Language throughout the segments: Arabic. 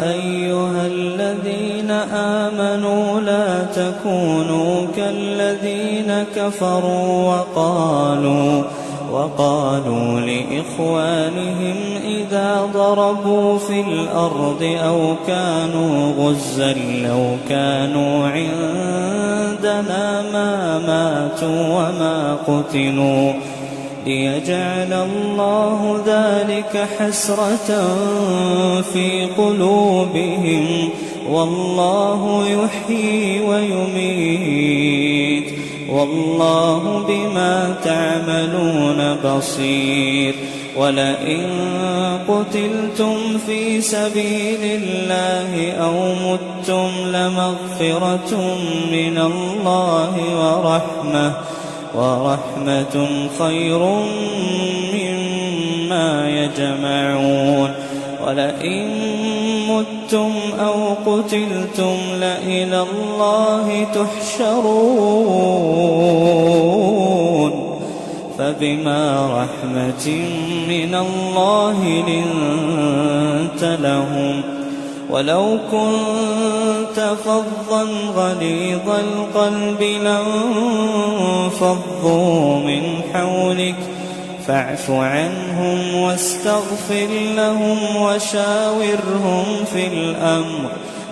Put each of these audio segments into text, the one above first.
أيها الذين آمنوا لا تكونوا كالذين كفروا وقالوا لإخوانهم إذا ضربوا في الأرض أو كانوا غزا لو كانوا عندنا ما ماتوا وما قتلوا ليجعل الله ذلك حسرة في قلوبهم والله يحيي ويميت والله بما تعملون بصير. ولئن قتلتم في سبيل الله أو متم لمغفرة من الله ورحمة خير مما يجمعون. ولئن متم أو قتلتم لإلى الله تحشرون فبما رحمة من الله لنت لهم ولو كنت فظا غليظ القلب لانفضوا من حولك فاعف عنهم واستغفر لهم وشاورهم في الأمر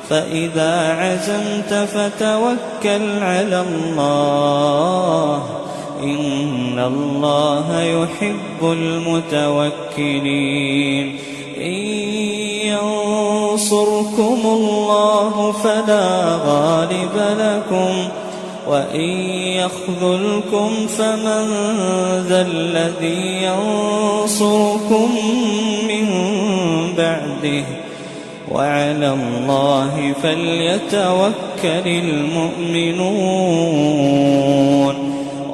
فإذا عزمت فتوكل على الله إن الله يحب المتوكلين. إن ينصركم الله فلا غالب لكم وإن يخذلكم فمن ذا الذي ينصركم من بعده وعلى الله فليتوكل المؤمنون.